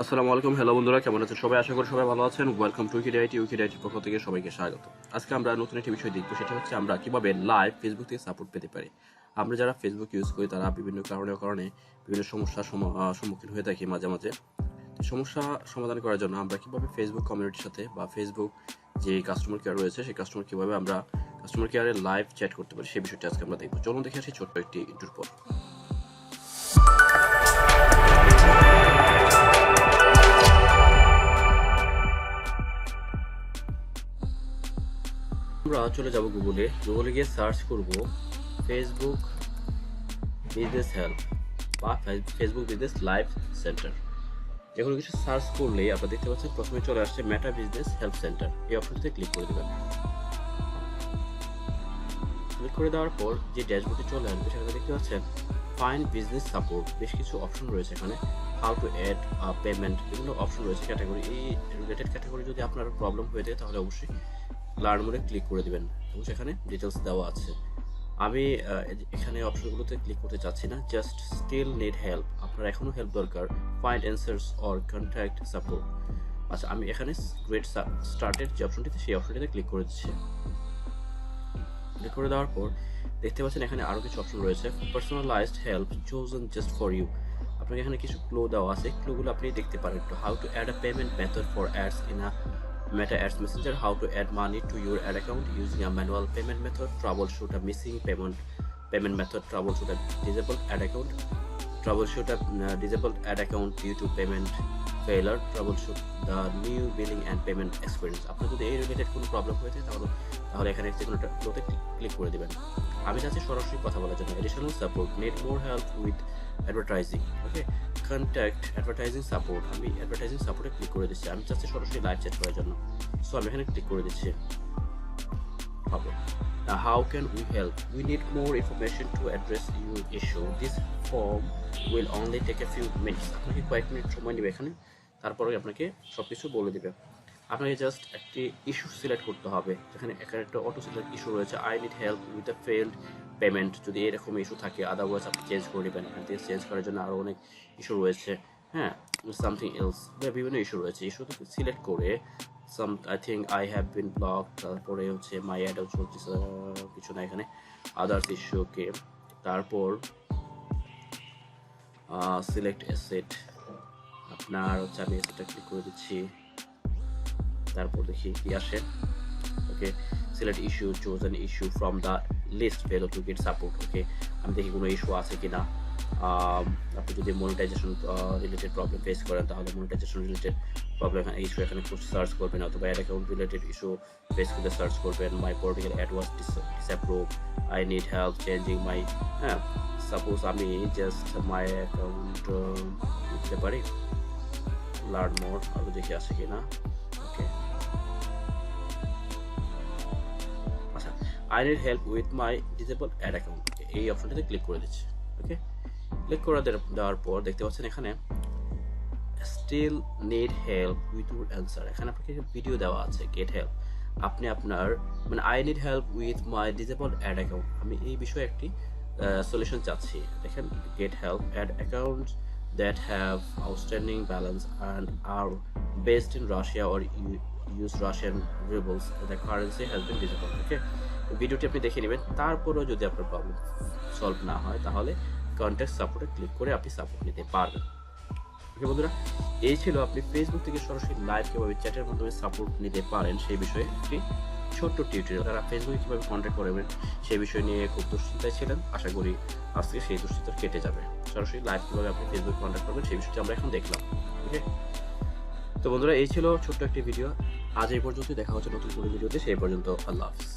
আসসালামু আলাইকুম, হ্যালো বন্ধুরা, কেমন আছেন সবাই? আশা করি সবাই ভালো আছেন। ওয়েলকাম টু উইকিডিআইটের পক্ষ থেকে সবাইকে স্বাগত। আজকে আমরা নতুন একটি বিষয় দেখব, সেটা হচ্ছে আমরা কিভাবে লাইভ ফেসবুক থেকে সাপোর্ট পেতে পারি। আমরা যারা ফেসবুক ইউজ করি তারা বিভিন্ন কারণে বিভিন্ন সমস্যার সম্মুখীন হয়ে থাকি মাঝে মাঝে। সমস্যা সমাধান করার জন্য আমরা কিভাবে ফেসবুক কমিউনিটির সাথে বা ফেসবুক যে কাস্টমার কেয়ার রয়েছে সেই কাস্টমার কিভাবে আমরা কাস্টমার কেয়ারে লাইভ চ্যাট করতে পারি সেই বিষয়টি আজকে আমরা দেখব। চলুন দেখে আসি ছোট্ট একটি ইন্ট্রোর পর। আমরা চলে যাব গুগলে গিয়ে সার্চ করব ফেসবুক বিজনেস হেল্প বা ফেসবুক বিজনেস লাইভ সেন্টার। যে কোনো কিছু সার্চ করলেই আপনারা দেখতে পাচ্ছেন প্রথমে চলে আসছে মেটা বিজনেস হেল্প সেন্টার। এই অপশনটিতে ক্লিক করে দেবেন। ক্লিক করে দেওয়ার পর যে ড্যাশবোর্ডে চলে আসবে সেখানে দেখতে পাচ্ছেন ফাইন্ড বিজনেস সাপোর্ট। বেশ কিছু অপশন রয়েছে এখানে, হাউ টু অ্যাড পেমেন্ট, বিভিন্ন অপশন রয়েছে ক্যাটাগরি। এই রিলেটেড ক্যাটাগরি যদি আপনার প্রবলেম হয়ে যায় তাহলে অবশ্যই লার্ন মোডে ক্লিক করে দিবেন এবং সেখানে ডিটেলস দেওয়া আছে। আমি এখানে অপশনগুলোতে ক্লিক করতে চাচ্ছি না, জাস্ট স্টিল নিড হেল্প, আপনার এখনও হেল্প দরকার, find answers or contact support. আচ্ছা, আমি এখানে গ্রেট স্টার্টেড যে অপশনটিতে সেই অপশনটিতে ক্লিক করে দিচ্ছি। ক্লিক করে দেওয়ার পর দেখতে পাচ্ছেন এখানে আরও কিছু অপশন রয়েছে, personalized help chosen just for you. আপনাকে এখানে কিছু ক্লু দেওয়া আছে, ক্লুগুলো আপনি দেখতে পারেন একটু। How to add a payment method for ads in a Meta Ads Messenger, how to add money to your ad account using a manual payment method, troubleshoot a missing payment method, troubleshoot a disabled ad account, troubleshoot a disabled ad account due to payment failure, troubleshoot the new billing and payment experience. আপনার যদি এই related কোনো problem হয়ে থাকে তাহলে এখানে যে কোনো একটা ক্লিক করে দিবেন। আমি চাচ্ছি সরাসরি কথা বলার জন্য, additional support, need more help with advertising, okay, contact advertising support. আমি অ্যাডভার্টাইজিং সাপোর্টে ক্লিক করে দিচ্ছি। আমি চাচ্ছি সরাসরি লাইভ চ্যাট করার জন্য, সো আমি এখানে ক্লিক করে দিচ্ছি। হবে how can we help, we need more information to address your issue, this form will only take a few minutes. আপনাকে কয়েক মিনিট সময় নেবে এখানে, তারপরে আপনাকে সব কিছু বলে দেবে। আপনাকে জাস্ট একটি ইস্যু সিলেক্ট করতে হবে, যেখানে এখানে একটা অটো সিলেক্ট ইস্যু রয়েছে, I need help with a failed payment. যদি এরকম ইস্যু থাকে আদারওয়াইজ আপনি চেঞ্জ করে নেবেন। এখান থেকে চেঞ্জ করার জন্য আরও অনেক ইস্যু রয়েছে, হ্যাঁ, সামথিং এলস, বিভিন্ন ইস্যু রয়েছে। ইস্যুতে সিলেক্ট করে I think I have been block, তারপরে হচ্ছে মাই অ্যাডও চলতেছে, কিছু না এখানে, আদার্স ইস্যুকে, তারপর সিলেক্ট অ্যাসেট, আপনার হচ্ছে আমি অ্যাসেটটা ক্লিক করে দিচ্ছি। তারপর দেখি কি আসে, okay, select issue, choose an issue from the list below to get support. Okay, আমি দেখি কোনো ইস্যু আছে কি না। আপনি যদি মনিটাইজেশন রিলেটেড প্রবলেম ফেস করেন তাহলে মনিটাইজেশন রিলেটেড প্রবলেম ইস্যু এখানে সার্চ করবেন, অথবা ad account related issue face করলে সার্চ করবেন। My political ad was disapprove, I need help changing my, হ্যাঁ, সাপোজ আমি জাস্ট মাই অ্যাকাউন্ট দিতে পারি, লার্ন মোর, আরও দেখি আসে কি না। ওকে, আচ্ছা, I need help with my disabled ad account, এই অপশনটাতে ক্লিক করে দিচ্ছি। ওকে, ক্লিক করে দেওয়ার পর দেখতে পাচ্ছেন এখানে still need help with your answer. এখানে আপনাকে ভিডিও দেওয়া আছে, গেট হেল্প। আপনি আপনার মানে I need help with my disabled ad account, আমি এই বিষয়ে একটি সলিউশন চাচ্ছি। দেখেন, get help ad account that have outstanding balance and are based in Russia or use Russian rubles, the currency has been disabled. ওকে, ভিডিওটি আপনি দেখে নেবেন। তারপরেও যদি আপনার প্রবলেম সলভ না হয় তাহলে কন্ট্যাক্ট সাপোর্টে ক্লিক করে আপনি সাপোর্ট নিতে পারবেন। ওকে বন্ধুরা, এই ছিল আপনি ফেসবুক থেকে সরাসরি লাইভ কীভাবে চ্যাটের মাধ্যমে সাপোর্ট নিতে পারেন সেই বিষয়ে একটি ছোট্ট টিউটোরিয়াল। তারা ফেসবুকে কীভাবে কন্ট্যাক্ট করবেন সেই বিষয় নিয়ে খুব দুশ্চিন্তায় ছিলেন, আশা করি আজকে সেই দুশ্চিন্তা কেটে যাবে। সরাসরি লাইভ কীভাবে আপনি ফেসবুকে কন্ট্যাক্ট করবেন সেই বিষয়টি আমরা এখন দেখলাম। ওকে, তো বন্ধুরা, এই ছিল ছোট্ট একটি ভিডিও। আজ এই পর্যন্ত, দেখা হচ্ছে নতুন কোনো ভিডিওতে, সেই পর্যন্ত আল্লাহ হাফিজ।